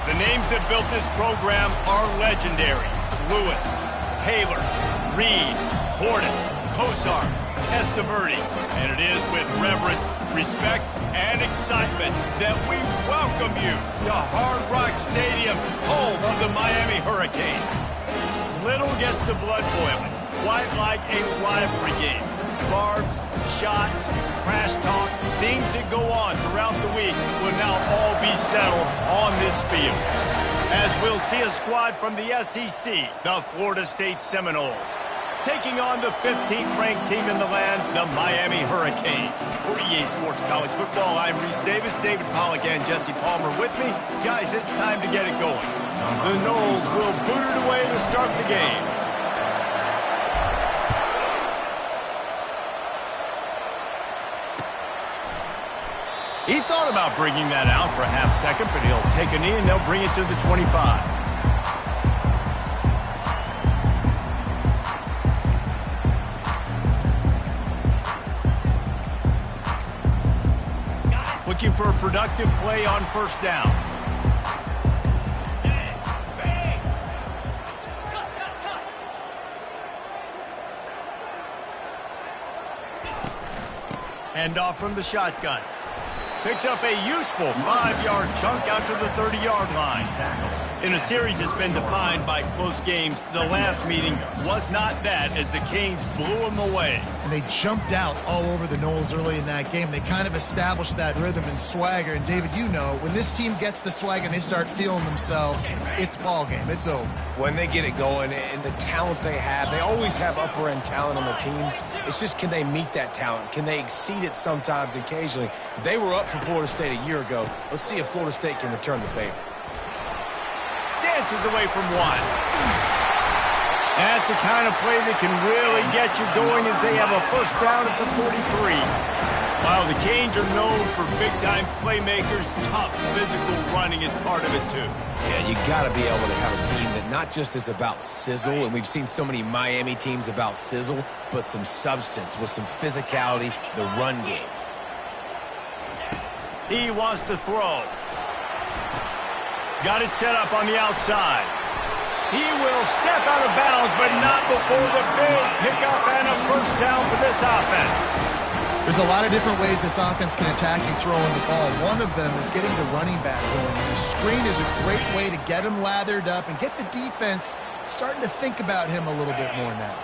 The names that built this program are legendary. Lewis, Taylor, Reed, Portis, Kosar, Testaverde. And it is with reverence, respect, and excitement that we welcome you to Hard Rock Stadium, home of the Miami Hurricanes. Little gets the blood boiling, quite like a rivalry game. Barbs, shots, trash talk, things that go on throughout the week will now all be settled on this field. As we'll see a squad from the SEC, the Florida State Seminoles, taking on the 15th ranked team in the land, the Miami Hurricanes. For EA Sports College Football, I'm Reese Davis, David Pollack, and Jesse Palmer with me. Guys, it's time to get it going. The Noles will boot it away to start the game. He thought about bringing that out for a half second, but he'll take a knee and they'll bring it to the 25. Looking for a productive play on first down. Hand off from the shotgun. Picks up a useful 5-yard chunk out to the 30-yard line. In a series that's been defined by close games, the last meeting was not that as the Canes blew them away. And they jumped out all over the Noles early in that game. They kind of established that rhythm and swagger. And David, you know, when this team gets the swag and they start feeling themselves, it's ball game. It's over. When they get it going and the talent they have, they always have upper-end talent on their teams. It's just, can they meet that talent? Can they exceed it sometimes, occasionally? They were up for Florida State a year ago. Let's see if Florida State can return the favor. Dances away from one. That's the kind of play that can really get you going as they have a first down at the 43. While the Canes are known for big-time playmakers, tough physical running is part of it too. Yeah, you got to be able to have a team that not just is about sizzle, and we've seen so many Miami teams about sizzle, but some substance with some physicality, the run game. He wants to throw. Got it set up on the outside. He will step out of bounds, but not before the big pickup and a first down for this offense. There's a lot of different ways this offense can attack you throwing the ball. One of them is getting the running back going. And the screen is a great way to get him lathered up and get the defense starting to think about him a little bit more now.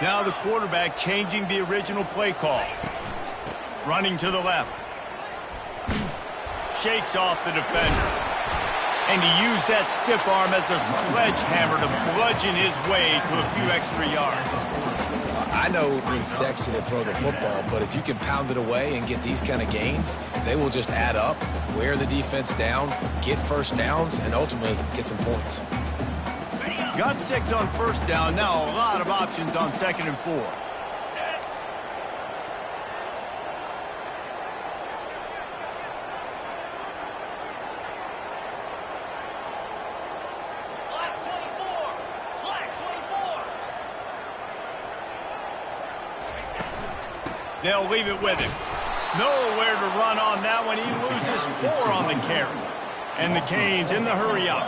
Now the quarterback changing the original play call. Running to the left. Shakes off the defender. And he used that stiff arm as a sledgehammer to bludgeon his way to a few extra yards. I know it's sexy to throw the football, but if you can pound it away and get these kind of gains, they will just add up, wear the defense down, get first downs, and ultimately get some points. Got 6 on first down. Now a lot of options on 2nd and 4. They'll leave it with him. Nowhere to run on that one. He loses 4 on the carry. And the Canes in the hurry up.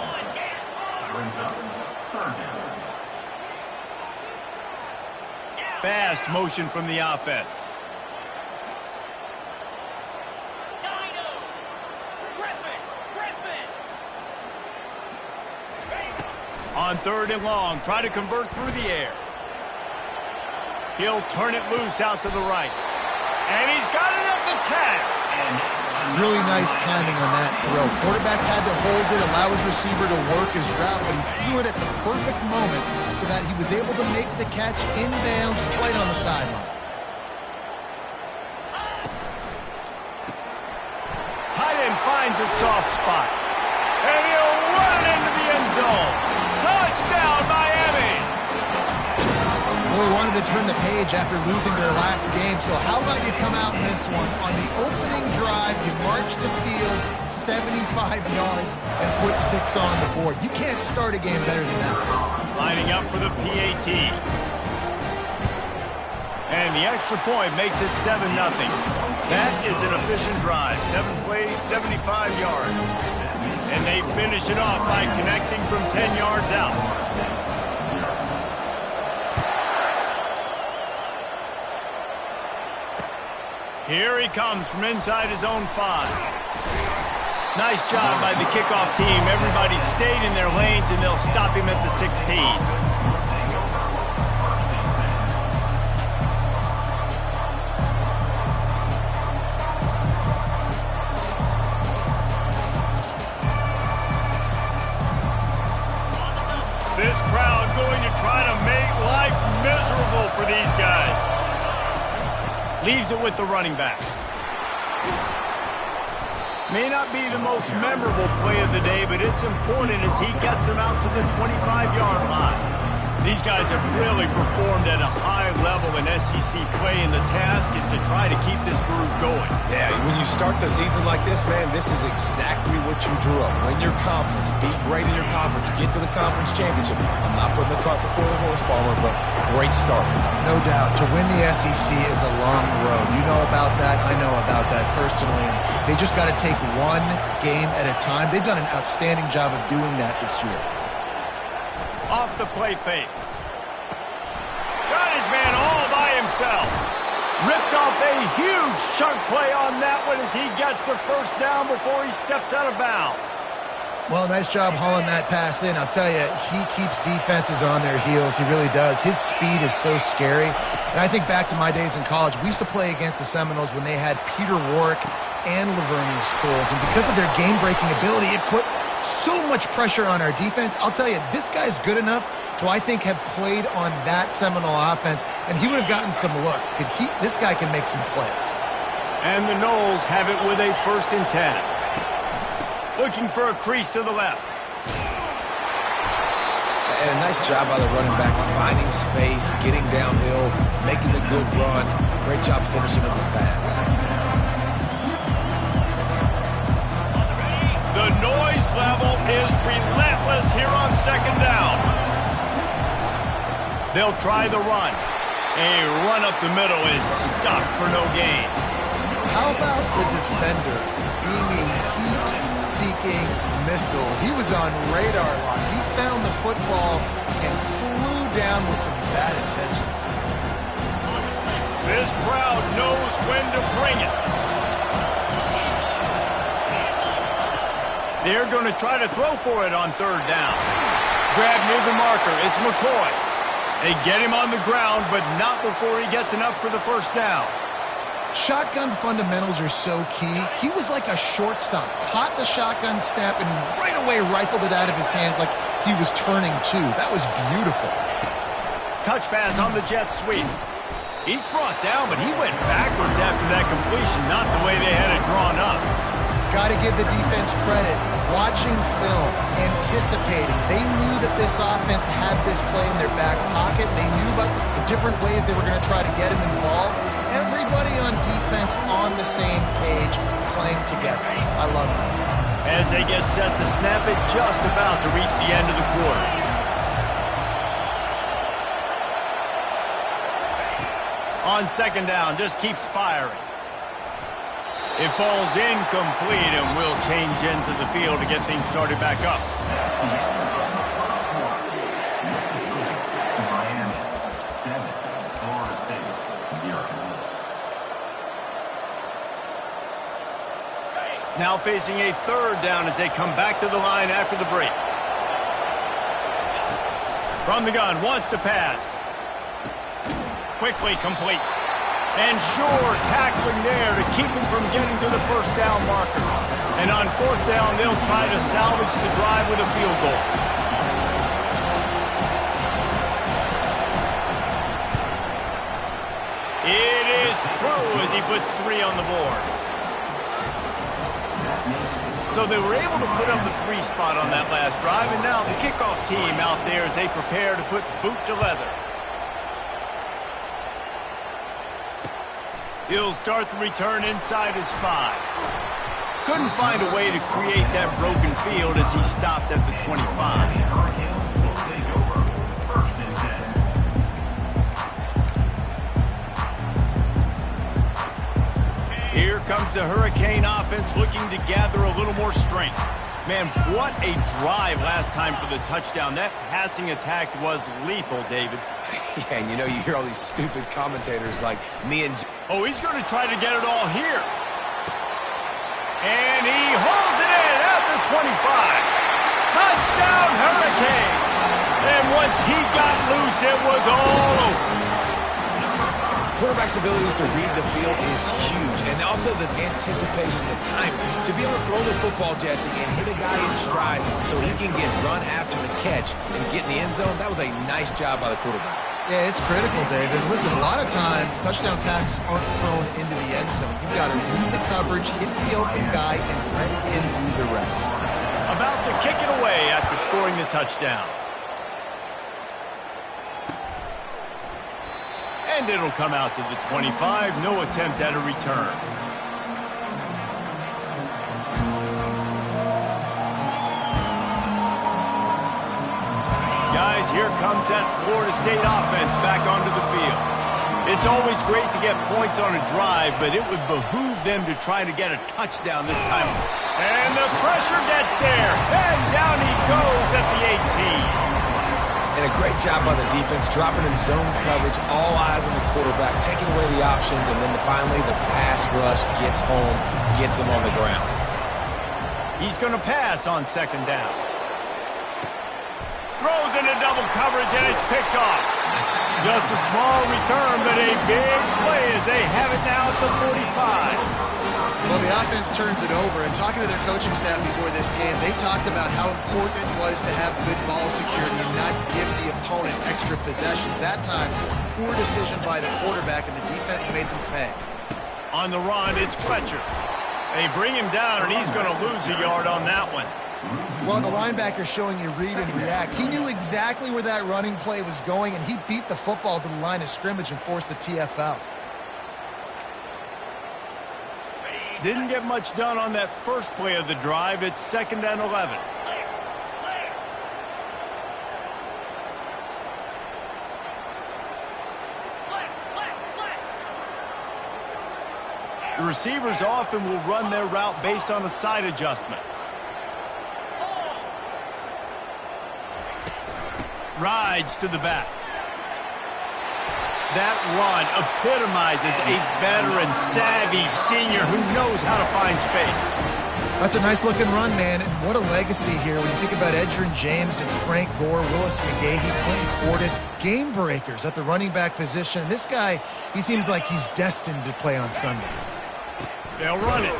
Fast motion from the offense. On 3rd and long, try to convert through the air. He'll turn it loose out to the right. And he's got it at the 10. Really nice timing on that throw. Quarterback had to hold it, allow his receiver to work his route, but he threw it at the perfect moment so that he was able to make the catch inbounds right on the sideline. Tight end finds a soft spot. And he'll run it into the end zone. Touchdown, Miami! Well, we wanted to turn the page after losing their last game, so how about you come out in this one? On the opening drive, you march the field 75 yards and put 6 on the board. You can't start a game better than that. Lining up for the PAT. And the extra point makes it 7-0. That is an efficient drive. 7 plays, 75 yards. And they finish it off by connecting from 10 yards out. Here he comes from inside his own 5. Nice job by the kickoff team. Everybody stayed in their lanes, and they'll stop him at the 16. This crowd going to try to make life miserable for these guys. Leaves it with the running back. May not be the most memorable play of the day, but it's important as he gets them out to the 25-yard line. These guys have really performed at a high level in SEC play, and the task is to try to keep this groove going. Yeah, when you start the season like this, man, this is exactly what you drew up. Win your conference, be great in your conference, get to the conference championship. I'm not putting the cart before the horse, Palmer, but great start. No doubt. To win the SEC is a long road. You know about that. I know about that personally. And they just got to take one game at a time. They've done an outstanding job of doing that this year. Off the play fake. Got his man all by himself. Ripped off a huge chunk play on that one as he gets the first down before he steps out of bounds. Well, nice job hauling that pass in. I'll tell you, he keeps defenses on their heels. He really does. His speed is so scary. And I think back to my days in college. We used to play against the Seminoles when they had Peter Warwick and Lavernius Schools. And because of their game-breaking ability, it put so much pressure on our defense. I'll tell you, this guy's good enough to, I think, have played on that Seminole offense, and he would have gotten some looks. This guy can make some plays. And the Noles have it with a 1st and 10. Looking for a crease to the left. And a nice job by the running back, finding space, getting downhill, making the good run. Great job finishing with his pads. The noise level is relentless here on 2nd down. They'll try the run. A run up the middle is stuck for no gain. How about the defender being a heat-seeking missile? He was on radar lock. He found the football and flew down with some bad intentions. This crowd knows when to bring it. They're going to try to throw for it on 3rd down. Grab near the marker. It's McCoy. They get him on the ground, but not before he gets enough for the 1st down. Shotgun fundamentals are so key. He was like a shortstop. Caught the shotgun snap and right away rifled it out of his hands like he was turning too. That was beautiful. Touch pass on the jet sweep. He's brought down, but he went backwards after that completion, not the way they had it drawn up. Got to give the defense credit. Watching film, anticipating. They knew that this offense had this play in their back pocket. They knew about the different ways they were going to try to get him involved. Everybody on defense on the same page, playing together. I love it. As they get set to snap it, just about to reach the end of the quarter. On 2nd down, just keeps firing. It falls incomplete, and we'll change ends of the field to get things started back up. Miami 7, Florida State 0. Now facing a 3rd down as they come back to the line after the break. From the gun, wants to pass. Quickly complete. And sure, tackling there to keep him from getting to the 1st down marker. And on 4th down, they'll try to salvage the drive with a field goal. It is true as he puts 3 on the board. So they were able to put up the 3 spot on that last drive, and now the kickoff team out there as they prepare to put boot to leather. He'll start the return inside his 5. Couldn't find a way to create that broken field as he stopped at the 25. here comes the Hurricane offense looking to gather a little more strength. Man, what a drive last time for the touchdown. That passing attack was lethal, David. Yeah, and you know, you hear all these stupid commentators like me and... Oh, he's going to try to get it all here. And he holds it in at the 25. Touchdown, Hurricanes. And once he got loose, it was all over. Quarterback's abilities to read the field is huge, and also the anticipation, the timing. To be able to throw the football, Jesse, and hit a guy in stride so he can get run after the catch and get in the end zone, that was a nice job by the quarterback. Yeah, it's critical, David. Listen, a lot of times, touchdown passes aren't thrown into the end zone. You've got to read the coverage, hit the open guy, and let him do the rest. About to kick it away after scoring the touchdown. And it'll come out to the 25. No attempt at a return. Guys, here comes that Florida State offense back onto the field. It's always great to get points on a drive, but it would behoove them to try to get a touchdown this time. And the pressure gets there. And down he goes at the 18. And a great job by the defense, dropping in zone coverage, all eyes on the quarterback, taking away the options, and then finally the pass rush gets home, gets him on the ground. He's going to pass on second down. Throws into double coverage, and it's picked off. Just a small return, but a big play as they have it now at the 45. Well, the offense turns it over, and talking to their coaching staff before this game, they talked about how important it was to have good ball security and not give the opponent extra possessions. That time, poor decision by the quarterback, and the defense made them pay. On the run, it's Fletcher. They bring him down, and he's going to lose a yard on that one. Well, the linebacker's showing you read and react. He knew exactly where that running play was going, and he beat the football to the line of scrimmage and forced the TFL. Didn't get much done on that first play of the drive. It's 2nd and 11. The receivers often will run their route based on a side adjustment. Rides to the back. That run epitomizes a veteran, savvy senior who knows how to find space. That's a nice-looking run, man, and what a legacy here when you think about Edgerrin James and Frank Gore, Willis McGahee, Clinton Portis, game breakers at the running back position. This guy, he seems like he's destined to play on Sunday. They'll run it.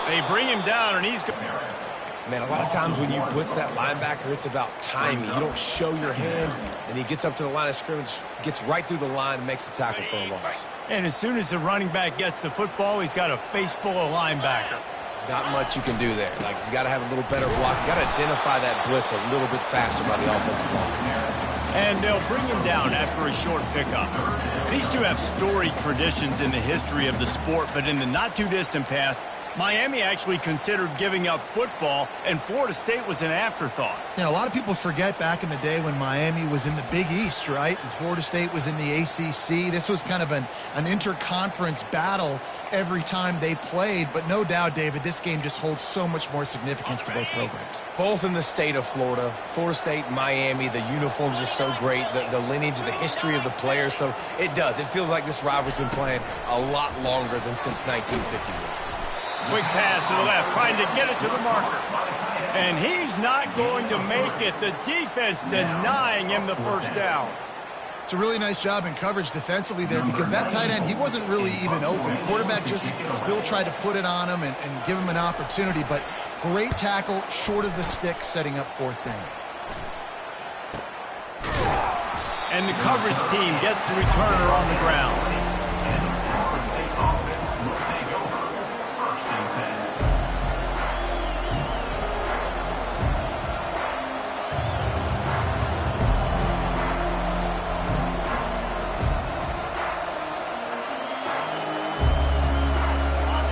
They bring him down, and he's... Man, a lot of times when you blitz that linebacker, it's about timing. You don't show your hand, and he gets up to the line of scrimmage, gets right through the line, and makes the tackle for a loss. And as soon as the running back gets the football, he's got a face full of linebacker. Not much you can do there. Like, you got to have a little better block. You got to identify that blitz a little bit faster by the offensive line. And they'll bring him down after a short pickup. These two have storied traditions in the history of the sport, but in the not-too-distant past, Miami actually considered giving up football, and Florida State was an afterthought. Yeah, a lot of people forget back in the day when Miami was in the Big East, right? And Florida State was in the ACC. This was kind of an interconference battle every time they played. But no doubt, David, this game just holds so much more significance to both programs. Both in the state of Florida. Florida State, Miami, the uniforms are so great. The lineage, the history of the players. So it does. It feels like this rivalry's been playing a lot longer than since 1951. Quick pass to the left, trying to get it to the marker. And he's not going to make it. The defense denying him the first down. It's a really nice job in coverage defensively there because that tight end, he wasn't really even open. Quarterback just still tried to put it on him and give him an opportunity, but great tackle, short of the stick, setting up 4th down. And the coverage team gets the returner on the ground.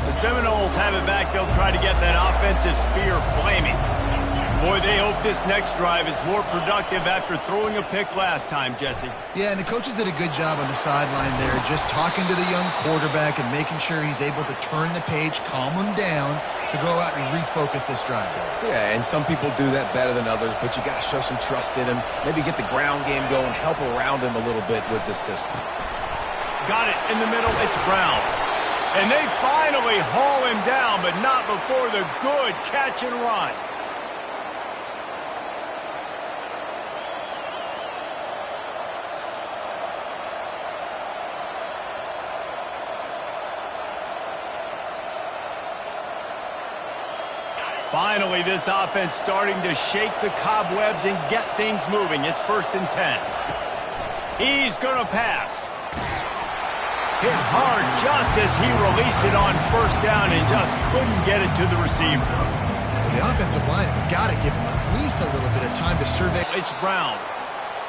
The Seminoles have it back. They'll try to get that offensive spear flaming. Boy, they hope this next drive is more productive after throwing a pick last time, Jesse. Yeah, and the coaches did a good job on the sideline there, just talking to the young quarterback and making sure he's able to turn the page, calm him down to go out and refocus this drive. Yeah, and some people do that better than others, but you got to show some trust in him. Maybe get the ground game going, help around him a little bit with this system. Got it in the middle. It's Brown. And they finally haul him down, but not before the good catch and run. Finally, this offense starting to shake the cobwebs and get things moving. It's 1st and 10. He's going to pass. Hit hard just as he released it on 1st down and just couldn't get it to the receiver. Well, the offensive line has got to give him at least a little bit of time to survey. It's Brown.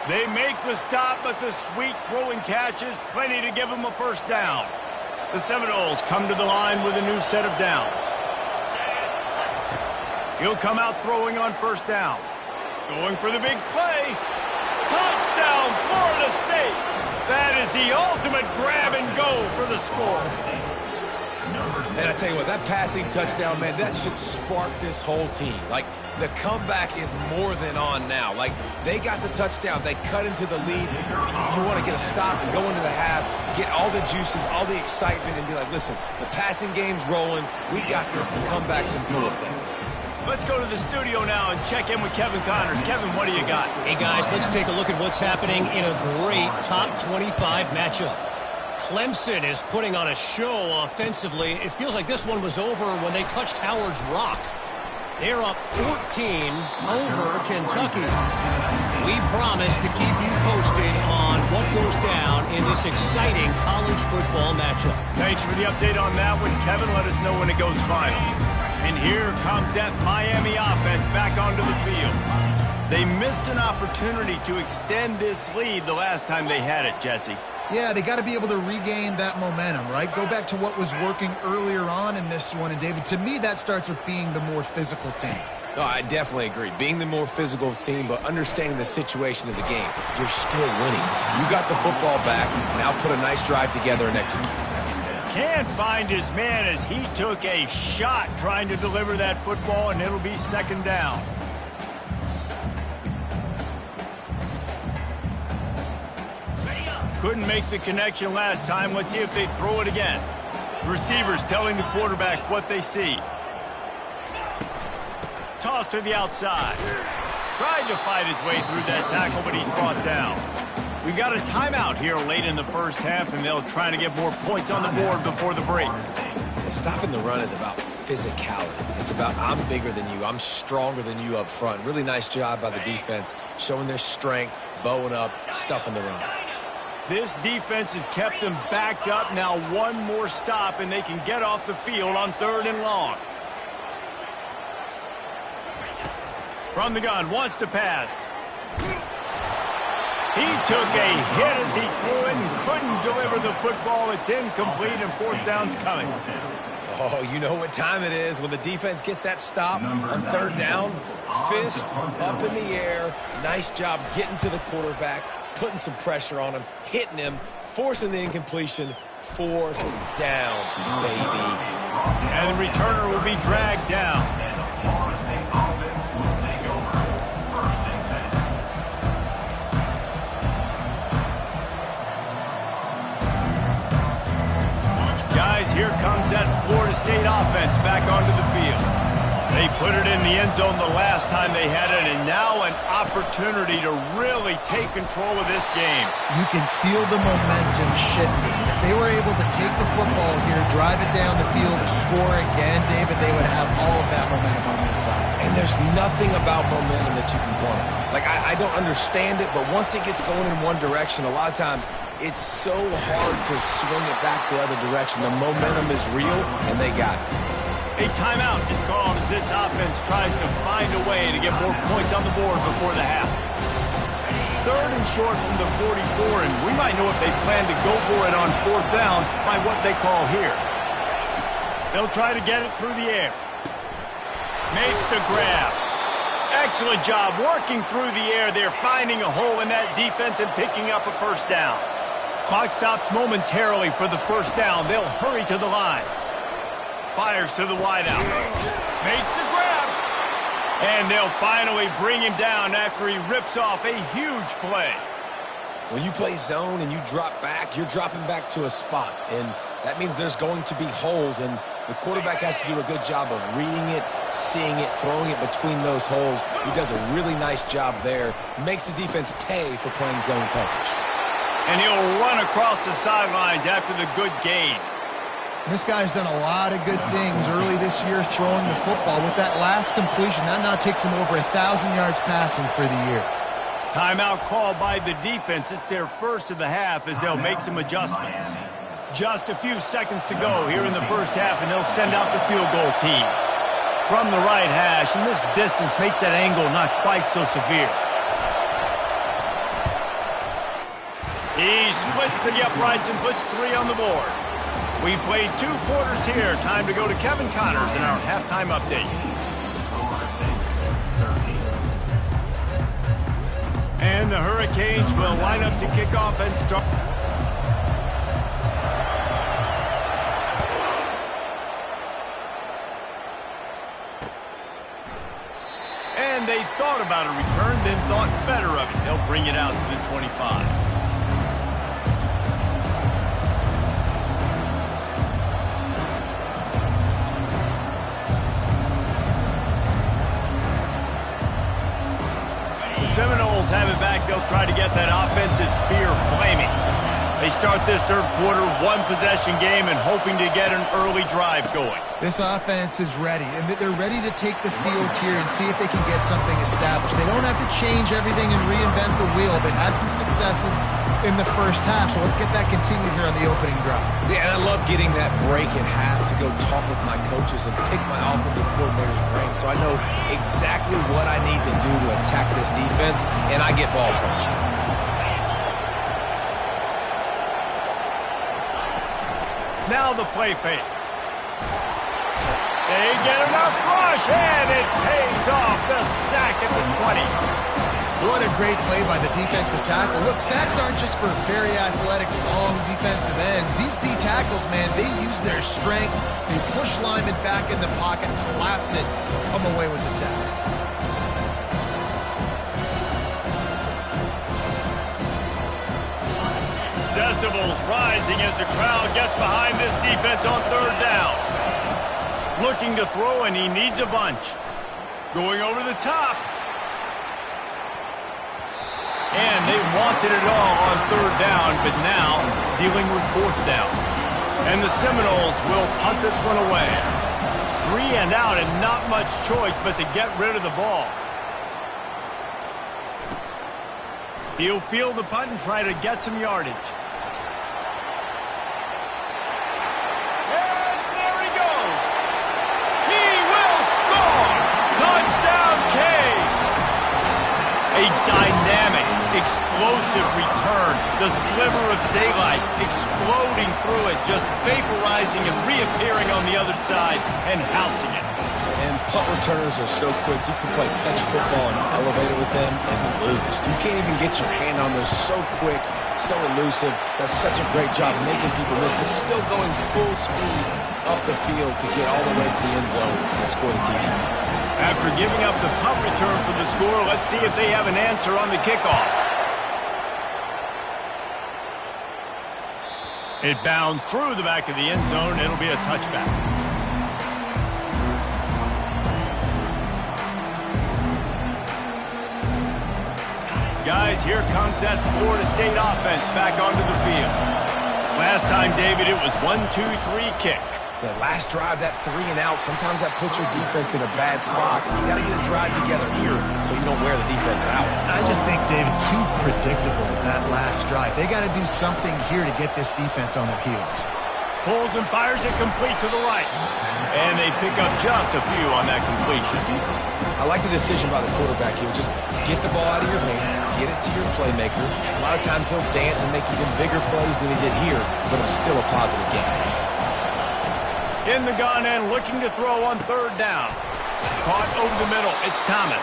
They make the stop, but the sweet throwing catch is plenty to give him a 1st down. The Seminoles come to the line with a new set of downs. He'll come out throwing on 1st down. Going for the big play. Touchdown, Florida State. That is the ultimate grab and go for the score. And I tell you what, that passing touchdown, man, that should spark this whole team. Like, the comeback is more than on now. Like, they got the touchdown. They cut into the lead. You want to get a stop and go into the half, get all the juices, all the excitement, and be like, listen, the passing game's rolling. We got this. The comeback's in full effect. Let's go to the studio now and check in with Kevin Connors. Kevin, what do you got? Hey, guys, let's take a look at what's happening in a great top 25 matchup. Clemson is putting on a show offensively. It feels like this one was over when they touched Howard's Rock. They're up 14 over Kentucky. We promise to keep you posted on what goes down in this exciting college football matchup. Thanks for the update on that one, Kevin. Let us know when it goes final. And here comes that Miami offense back onto the field. They missed an opportunity to extend this lead the last time they had it, Jesse. Yeah, they got to be able to regain that momentum, right? Go back to what was working earlier on in this one. And, David, to me, that starts with being the more physical team. No, I definitely agree. Being the more physical team, but understanding the situation of the game. You're still winning. You got the football back. Now put a nice drive together and execute. Can't find his man as he took a shot trying to deliver that football, and it'll be 2nd down. Couldn't make the connection last time. Let's see if they throw it again. The receivers telling the quarterback what they see. Toss to the outside. Tried to fight his way through that tackle, but he's brought down. We got a timeout here late in the 1st half, and they'll try to get more points on the board before the break. Stopping the run is about physicality. It's about I'm bigger than you. I'm stronger than you up front. Really nice job by the defense, showing their strength, bowing up, stuffing the run. This defense has kept them backed up. Now one more stop, and they can get off the field on 3rd and long. From the gun, wants to pass. He took a hit as he threw it and couldn't deliver the football. It's incomplete, and 4th down's coming. Oh, you know what time it is when the defense gets that stop on 3rd down. Fist up in the air. Nice job getting to the quarterback, putting some pressure on him, hitting him, forcing the incompletion. 4th down, baby. And the returner will be dragged down. Here comes that Florida State offense back onto the field. They put it in the end zone the last time they had it, and now an opportunity to really take control of this game. You can feel the momentum shifting. If they were able to take the football here, drive it down the field, score again, David, they would have all of that momentum on their side. And there's nothing about momentum that you can quantify. Like, I don't understand it, but once it gets going in one direction, a lot of times it's so hard to swing it back the other direction. The momentum is real, and they got it. A timeout is called as this offense tries to find a way to get more points on the board before the half. 3rd and short from the 44, and we might know if they plan to go for it on 4th down by what they call here. They'll try to get it through the air. Makes the grab. Excellent job working through the air there, finding a hole in that defense and picking up a first down. Clock stops momentarily for the first down. They'll hurry to the line. Fires to the wideout. Makes the grab. And they'll finally bring him down after he rips off a huge play. When you play zone and you drop back, you're dropping back to a spot. And that means there's going to be holes, and the quarterback has to do a good job of reading it, seeing it, throwing it between those holes. He does a really nice job there. Makes the defense pay for playing zone coverage. And he'll run across the sidelines after the good gain. This guy's done a lot of good things early this year throwing the football. With that last completion, that now takes him over 1,000 yards passing for the year. Timeout called by the defense. It's their first of the half as they'll make some adjustments. Just a few seconds to go here in the first half, and they'll send out the field goal team. From the right hash, and this distance makes that angle not quite so severe. He splits to the uprights and puts 3 on the board. We've played 2 quarters here. Time to go to Kevin Connors in our halftime update. And the Hurricanes will line up to kick off and start. And they thought about a return, then thought better of it. They'll bring it out to the 25. Seminoles have it back. They'll try to get that offensive spear flaming. They start this third quarter, 1-possession game, and hoping to get an early drive going. This offense is ready, and they're ready to take the field here and see if they can get something established. They don't have to change everything and reinvent the wheel. They've had some successes in the first half, so let's get that continued here on the opening drive. Yeah, and I love getting that break at half to go talk with my coaches and pick my offensive coordinator's brain so I know exactly what I need to do to attack this defense, and I get ball first. Now the play fake. They get enough rush, and it pays off. The sack at the 20. What a great play by the defensive tackle. Look, sacks aren't just for very athletic, long defensive ends. These D tackles, man, they use their strength. They push linemen back in the pocket, collapse it, come away with the sack. Decibels rising as the crowd gets behind this defense on third down. Looking to throw, and he needs a bunch. Going over the top. And they wanted it all on third down, but now dealing with fourth down. And the Seminoles will punt this one away. 3 and out, and not much choice but to get rid of the ball. He'll field the punt and try to get some yardage. And there he goes. He will score. Touchdown, Canes. A dynamic, explosive return. The sliver of daylight exploding through it, just vaporizing and reappearing on the other side and housing it. And punt returners are so quick. You can play touch football in an elevator with them and lose. You can't even get your hand on those. So quick, so elusive. Does such a great job making people miss, but still going full speed up the field to get all the way to the end zone and score the TD. After giving up the punt return for the score, let's see if they have an answer on the kickoff. It bounds through the back of the end zone. It'll be a touchback. Guys, here comes that Florida State offense back onto the field. Last time, David, it was 1-2-3 kick. The last drive, that 3 and out, sometimes that puts your defense in a bad spot. And you got to get a drive together here so you don't wear the defense out. I just think, David, too predictable, that last drive. They got to do something here to get this defense on their heels. Pulls and fires it complete to the right. And they pick up just a few on that completion. I like the decision by the quarterback here. Just get the ball out of your hands, get it to your playmaker. A lot of times he'll dance and make even bigger plays than he did here, but it was still a positive game. In the gun and looking to throw on third down. Caught over the middle. It's Thomas.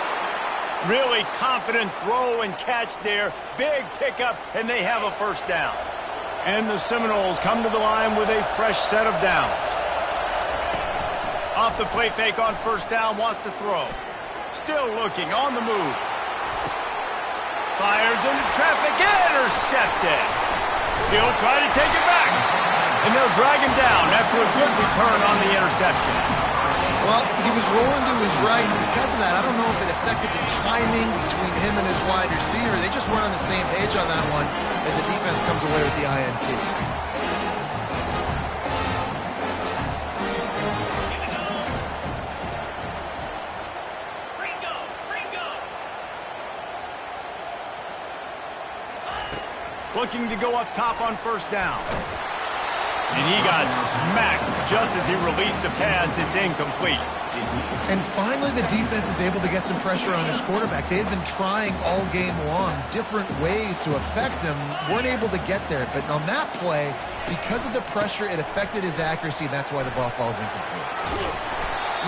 Really confident throw and catch there. Big pickup, and they have a first down. And the Seminoles come to the line with a fresh set of downs. Off the play fake on first down, wants to throw. Still looking, on the move. Fires into traffic, intercepted. He'll try to take it back. And they'll drag him down after a good return on the interception. Well, he was rolling to his right, and because of that, I don't know if it affected the timing between him and his wide receiver. They just weren't on the same page on that one as the defense comes away with the INT. Looking to go up top on first down. And he got smacked just as he released the pass. It's incomplete. And finally, the defense is able to get some pressure on this quarterback. They had been trying all game long different ways to affect him. Weren't able to get there. But on that play, because of the pressure, it affected his accuracy, and that's why the ball falls incomplete.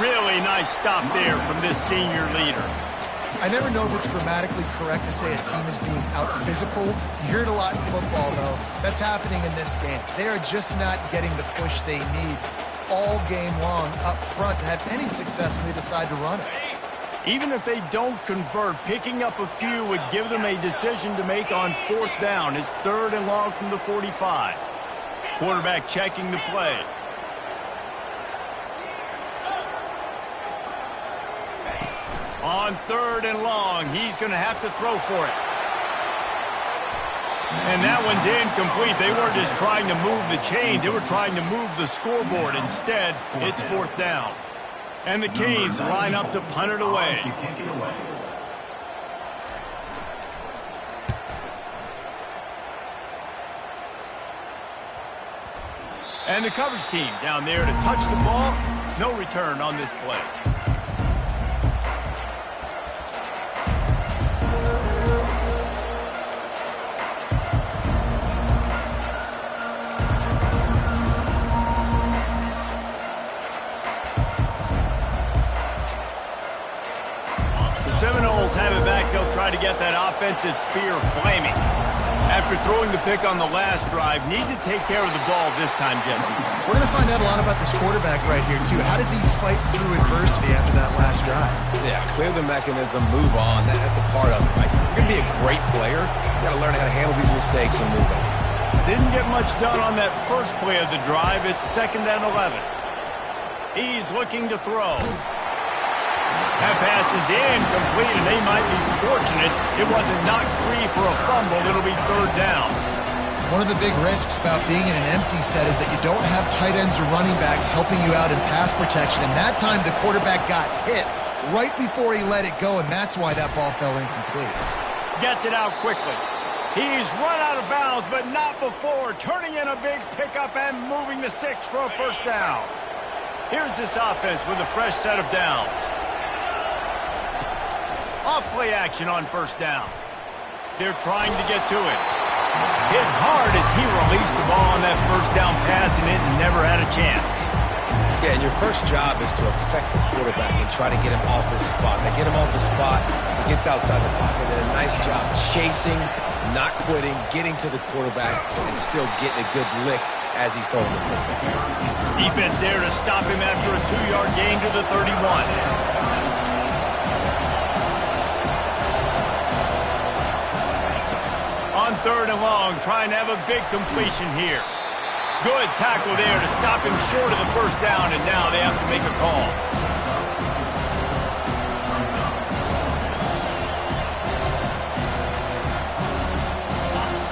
Really nice stop there from this senior leader. I never know if it's grammatically correct to say a team is being out-physicaled. You hear it a lot in football, though. That's happening in this game. They are just not getting the push they need all game long up front to have any success when they decide to run it. Even if they don't convert, picking up a few would give them a decision to make on fourth down. It's 3rd and long from the 45. Quarterback checking the play. On 3rd and long, he's going to have to throw for it. And that one's incomplete. They weren't just trying to move the chains. They were trying to move the scoreboard. Instead, it's 4th down. And the Canes line up to punt it away. And the coverage team down there to touch the ball. No return on this play. Seminoles have it back. They'll try to get that offensive spear flaming. After throwing the pick on the last drive, need to take care of the ball this time, Jesse. We're going to find out a lot about this quarterback right here, too. How does he fight through adversity after that last drive? Yeah, clear the mechanism, move on. That's a part of it, right? If you're going to be a great player, you got to learn how to handle these mistakes and move on. Didn't get much done on that first play of the drive. It's 2nd and 11. He's looking to throw. That pass is incomplete, and they might be fortunate it wasn't knocked free for a fumble. It'll be 3rd down. One of the big risks about being in an empty set is that you don't have tight ends or running backs helping you out in pass protection. And that time, the quarterback got hit right before he let it go, and that's why that ball fell incomplete. Gets it out quickly. He's run out of bounds, but not before. Turning in a big pickup and moving the sticks for a first down. Here's this offense with a fresh set of downs. Off-play action on first down. They're trying to get to it. Hit hard as he released the ball on that first down pass, and it never had a chance. Yeah, and your first job is to affect the quarterback and try to get him off his spot. They get him off his spot, he gets outside the pocket. They did a nice job chasing, not quitting, getting to the quarterback, and still getting a good lick as he's throwing the football. Defense there to stop him after a 2-yard gain to the 31. On 3rd and long, trying to have a big completion here. Good tackle there to stop him short of the first down, and now they have to make a call.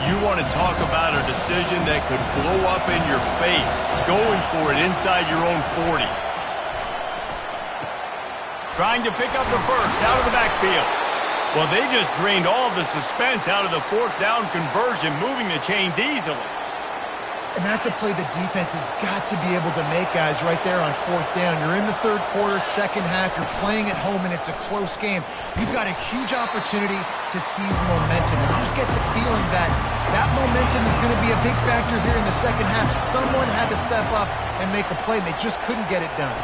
You want to talk about a decision that could blow up in your face, going for it inside your own 40. Trying to pick up the first out of the backfield. Well, they just drained all the suspense out of the 4th down conversion, moving the chains easily. And that's a play the defense has got to be able to make, guys, right there on 4th down. You're in the 3rd quarter, 2nd half. You're playing at home, and it's a close game. You've got a huge opportunity to seize momentum. And you just get the feeling that that momentum is going to be a big factor here in the 2nd half. Someone had to step up and make a play, and they just couldn't get it done.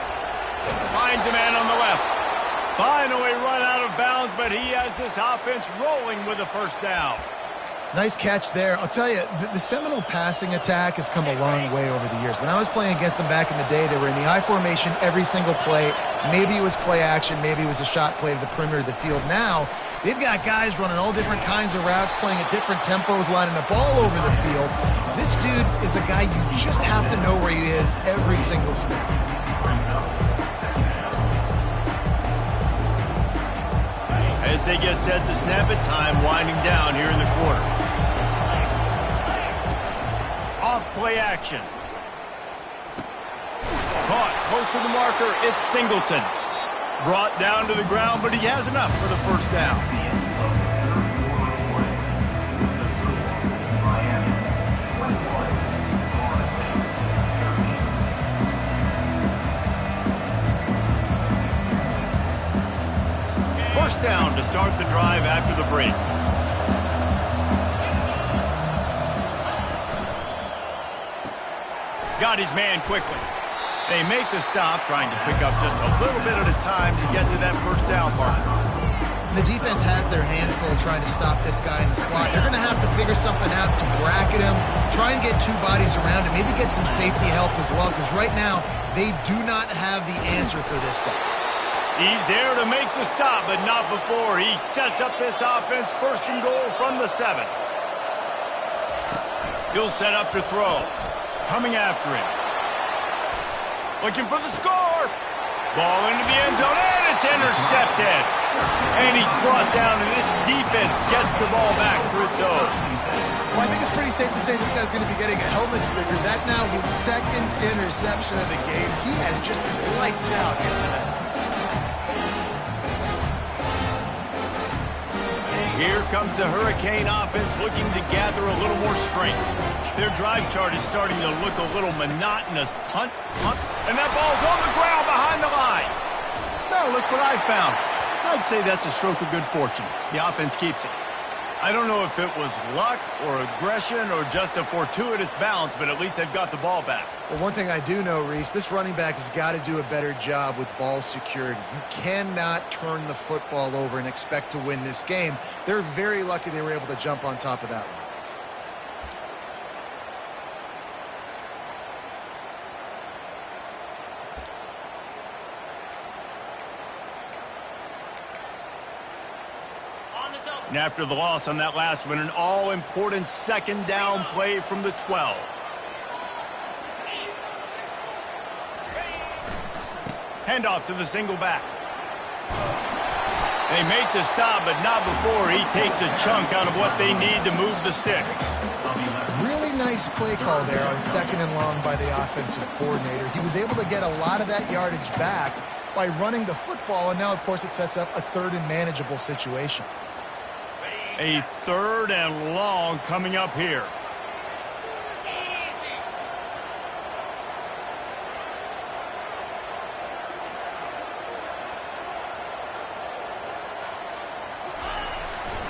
Finds a man on the left. Finally run out of bounds. downs, but he has this offense rolling with a first down. Nice catch there. I'll tell you, the Seminole passing attack has come a long way over the years. When I was playing against them back in the day, they were in the I formation every single play. Maybe it was play action. Maybe it was a shot play to the perimeter of the field. Now, they've got guys running all different kinds of routes, playing at different tempos, lining the ball over the field. This dude is a guy you just have to know where he is every single snap. As they get set to snap it, time winding down here in the quarter. Off play action. Caught close to the marker. It's Singleton. Brought down to the ground, but he has enough for the first down. First down to start the drive after the break. Got his man quickly. They make the stop, trying to pick up just a little bit at a time to get to that first down marker. The defense has their hands full trying to stop this guy in the slot. They're going to have to figure something out to bracket him, try and get two bodies around him, maybe get some safety help as well, because right now they do not have the answer for this guy. He's there to make the stop, but not before he sets up this offense. First and goal from the 7. He'll set up to throw. Coming after him. Looking for the score. Ball into the end zone, and it's intercepted. And he's brought down, and this defense gets the ball back for its own. Well, I think it's pretty safe to say this guy's going to be getting a helmet sticker. That now his second interception of the game. He has just been lights out here tonight. Here comes the Hurricane offense looking to gather a little more strength. Their drive chart is starting to look a little monotonous. Punt, and that ball's on the ground behind the line. Now look what I found. I'd say that's a stroke of good fortune. The offense keeps it. I don't know if it was luck or aggression or just a fortuitous bounce, but at least they've got the ball back. Well, one thing I do know, Reese, this running back has got to do a better job with ball security. You cannot turn the football over and expect to win this game. They're very lucky they were able to jump on top of that one. And after the loss on that last one, an all-important second down play from the 12. Handoff to the single back. They make the stop, but not before he takes a chunk out of what they need to move the sticks. Really nice play call there on second and long by the offensive coordinator. He was able to get a lot of that yardage back by running the football, and now, of course, it sets up a third and manageable situation. A third and long coming up here.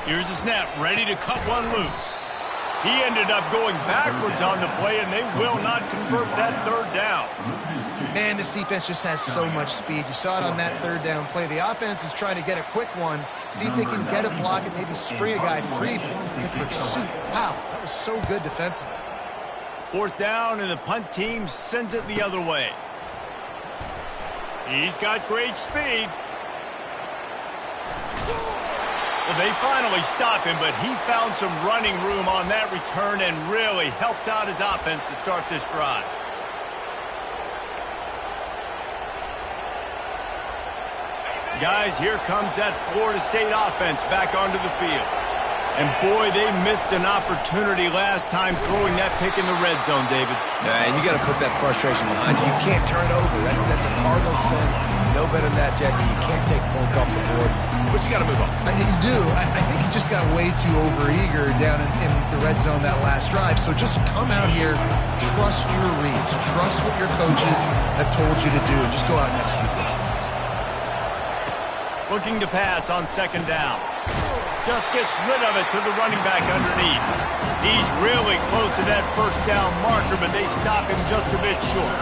Here's the snap, ready to cut one loose. He ended up going backwards on the play, and they will not convert that third down. Man, this defense just has so much speed. You saw it on that third down play. The offense is trying to get a quick one, see if they can get a block and maybe spring a guy free to pursuit. Wow, that was so good defensively. Fourth down, and the punt team sends it the other way. He's got great speed. Well, they finally stop him, but he found some running room on that return and really helps out his offense to start this drive. Guys, here comes that Florida State offense back onto the field. And boy, they missed an opportunity last time throwing that pick in the red zone, David. And you got to put that frustration behind you. You can't turn it over. That's a cardinal sin. No better than that, Jesse. You can't take points off the board, but you got to move on. You do. I think he just got way too overeager down in the red zone that last drive. So just come out here, trust your reads, trust what your coaches have told you to do, and just go out and execute the offense. Looking to pass on second down. Just gets rid of it to the running back underneath. He's really close to that first down marker, but they stop him just a bit short.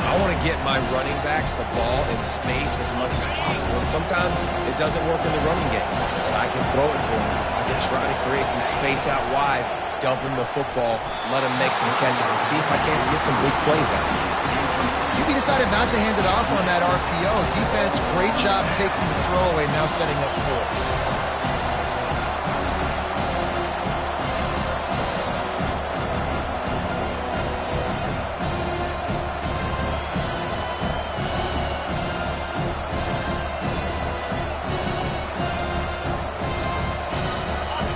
I want to get my running backs the ball in space as much as possible. And sometimes it doesn't work in the running game. But I can throw it to them. I can try to create some space out wide, dump him the football, let him make some catches, and see if I can't get some big plays out of him. QB decided not to hand it off on that RPO. Defense, great job taking the throwaway, now setting up 4.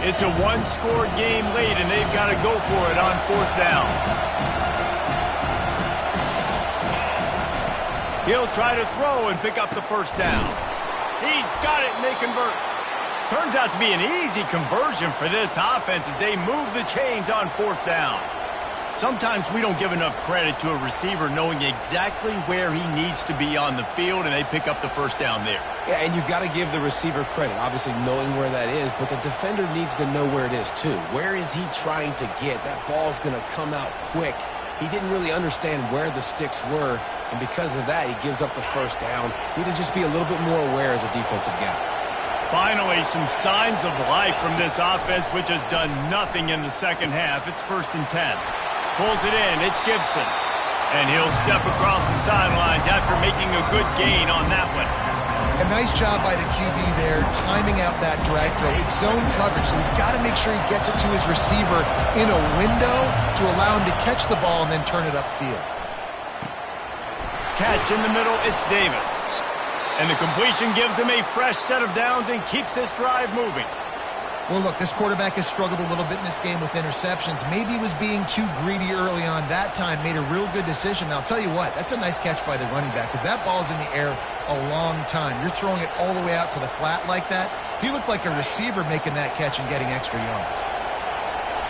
It's a one-score game late, and they've got to go for it on 4th down. He'll try to throw and pick up the first down. He's got it, and they convert. Turns out to be an easy conversion for this offense as they move the chains on 4th down. Sometimes we don't give enough credit to a receiver knowing exactly where he needs to be on the field, and they pick up the first down there. Yeah, and you've got to give the receiver credit, obviously knowing where that is, but the defender needs to know where it is too. Where is he trying to get? That ball's going to come out quick. He didn't really understand where the sticks were, and because of that, he gives up the first down. Need to just be a little bit more aware as a defensive guy. Finally, some signs of life from this offense, which has done nothing in the second half. It's 1st and 10. Pulls it in. It's Gibson. And he'll step across the sidelines after making a good gain on that one. A nice job by the QB there, timing out that drag throw. It's zone coverage, so he's got to make sure he gets it to his receiver in a window to allow him to catch the ball and then turn it upfield. Catch in the middle. It's Davis. And the completion gives him a fresh set of downs and keeps this drive moving. Well, look, this quarterback has struggled a little bit in this game with interceptions. Maybe he was being too greedy early on. That time made a real good decision. And I'll tell you what, that's a nice catch by the running back because that ball's in the air a long time. You're throwing it all the way out to the flat like that. He looked like a receiver making that catch and getting extra yards.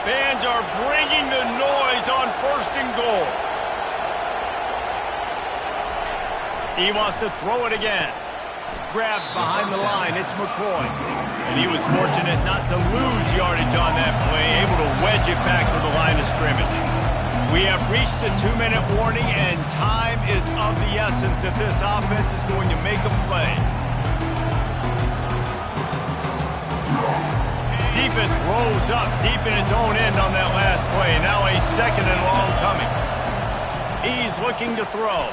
Fans are bringing the noise on 1st and goal. He wants to throw it again. Grabbed behind the line, it's McCoy. And he was fortunate not to lose yardage on that play, able to wedge it back to the line of scrimmage. We have reached the 2-minute warning, and time is of the essence if this offense is going to make a play. Defense rolls up deep in its own end on that last play. Now a 2nd and long coming. He's looking to throw.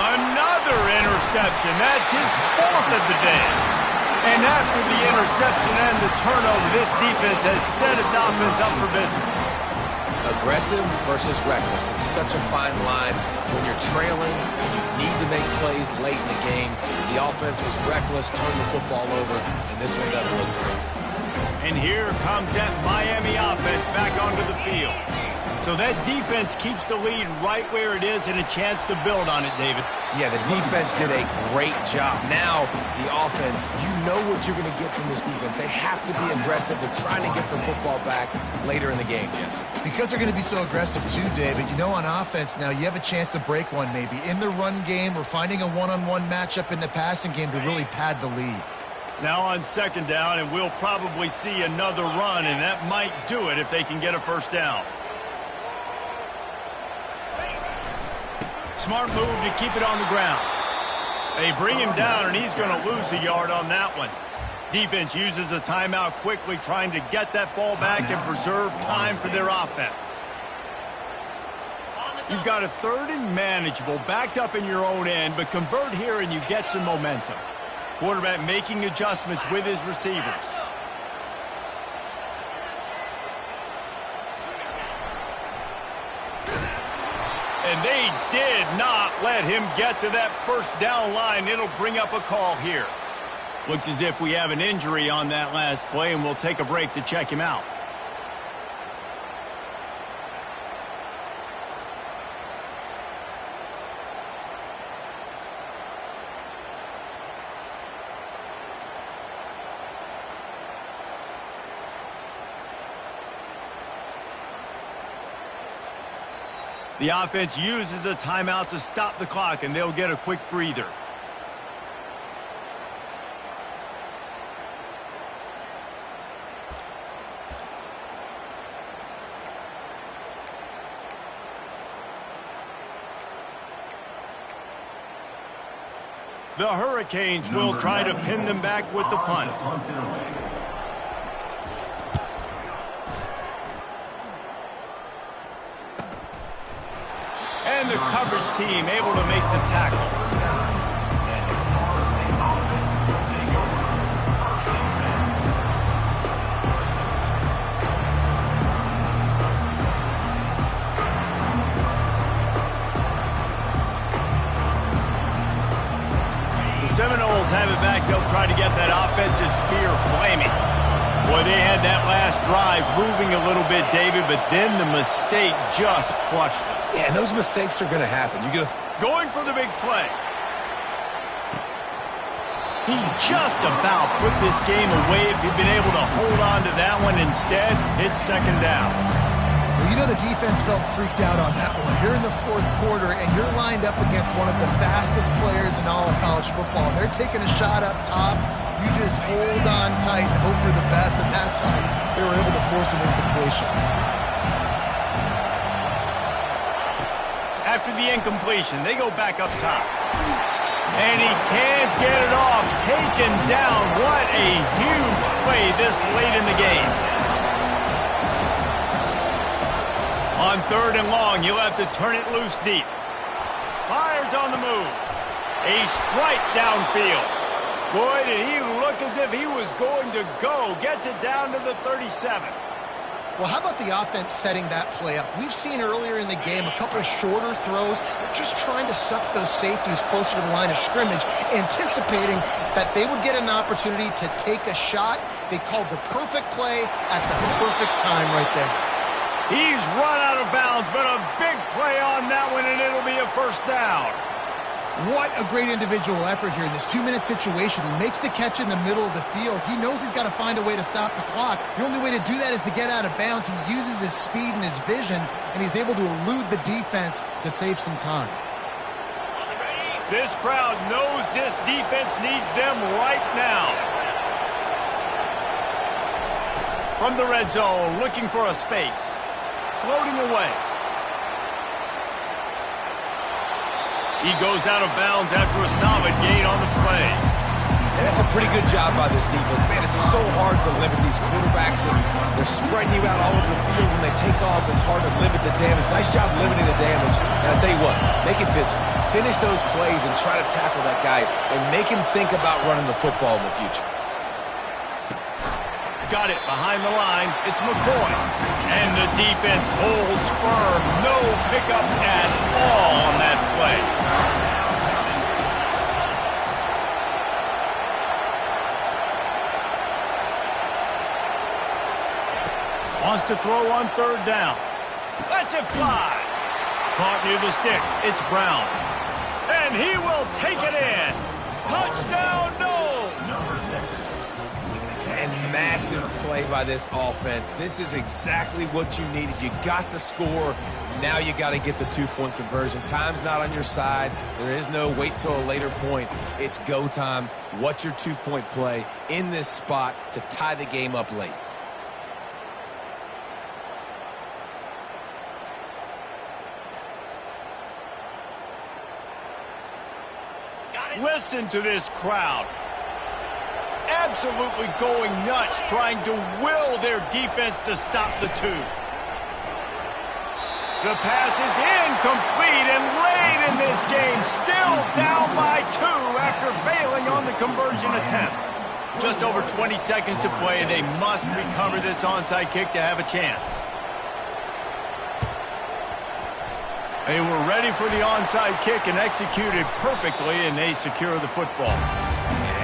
Another interception. That's his 4th of the day. And after the interception and the turnover, this defense has set its offense up for business. Aggressive versus reckless. It's such a fine line. When you're trailing, you need to make plays late in the game. The offense was reckless, turned the football over, and this one doesn't look great. And here comes that Miami offense back onto the field. So that defense keeps the lead right where it is and a chance to build on it, David. Yeah, the defense did a great job. Now, the offense, you know what you're going to get from this defense. They have to be aggressive. They're trying to get the football back later in the game, Jesse. Because they're going to be so aggressive too, David, you know on offense now you have a chance to break one maybe in the run game or finding a one-on-one matchup in the passing game to really pad the lead. Now on 2nd down, and we'll probably see another run, and that might do it if they can get a first down. Smart move to keep it on the ground. They bring him down, and he's going to lose a yard on that one. Defense uses a timeout quickly, trying to get that ball back and preserve time for their offense. You've got a 3rd and manageable, backed up in your own end, but convert here and you get some momentum. Quarterback making adjustments with his receivers. And they did not let him get to that first down line. It'll bring up a call here. Looks as if we have an injury on that last play, and we'll take a break to check him out. The offense uses a timeout to stop the clock, and they'll get a quick breather. The Hurricanes will try to pin them back with the punt. And the coverage team able to make the tackle. Seminoles have it back. They'll try to get that offensive spear flaming. Boy, they had that last drive moving a little bit, David, but then the mistake just crushed them. Yeah, and those mistakes are going to happen. Going for the big play. He just about put this game away. If he'd been able to hold on to that one instead, it's second down. Well, you know the defense felt freaked out on that one. You're in the fourth quarter, and you're lined up against one of the fastest players in all of college football. They're taking a shot up top. You just hold on tight and hope for the best. And that time, they were able to force an incompletion. After the incompletion, they go back up top. And he can't get it off. Taken down. What a huge play this late in the game. On third and long, you'll have to turn it loose deep. Fires on the move. A strike downfield. Boy, did he look as if he was going to go. Gets it down to the 37. Well, how about the offense setting that play up? We've seen earlier in the game a couple of shorter throws. They're just trying to suck those safeties closer to the line of scrimmage, anticipating that they would get an opportunity to take a shot. They called the perfect play at the perfect time right there. He's run out of bounds, but a big play on that one, and it'll be a first down. What a great individual effort here in this 2-minute situation. He makes the catch in the middle of the field. He knows he's got to find a way to stop the clock. The only way to do that is to get out of bounds. He uses his speed and his vision, and he's able to elude the defense to save some time. This crowd knows this defense needs them right now. From the red zone, looking for a space. Floating away. He goes out of bounds after a solid gain on the play. And that's a pretty good job by this defense. Man, it's so hard to limit these quarterbacks, and they're spreading you out all over the field. When they take off, it's hard to limit the damage. Nice job limiting the damage. And I'll tell you what, make it physical. Finish those plays and try to tackle that guy and make him think about running the football in the future. Got it behind the line. It's McCoy. And the defense holds firm. No pickup at all on that play. Wants to throw on third down. Lets it fly. Caught near the sticks. It's Brown. And he will take it in. Touchdown, no! And massive play by this offense. This is exactly what you needed. You got the score. Now you got to get the two-point conversion. Time's not on your side. There is no wait till a later point. It's go time. What's your two-point play in this spot to tie the game up late? Listen to this crowd. Absolutely going nuts, trying to will their defense to stop the two. The pass is incomplete, and late in this game, still down by 2 after failing on the conversion attempt. Just over 20 seconds to play, and they must recover this onside kick to have a chance. They were ready for the onside kick and executed perfectly, and they secure the football.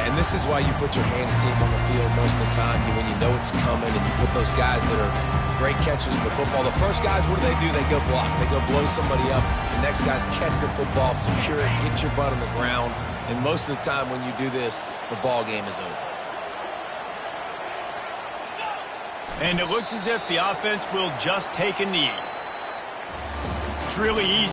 And this is why you put your hands team on the field most of the time when you know it's coming, and you put those guys that are great catchers in the football. The first guys, what do? They go block. They go blow somebody up. The next guys catch the football, secure it, get your butt on the ground. And most of the time when you do this, the ball game is over. And it looks as if the offense will just take a knee. It's really easy.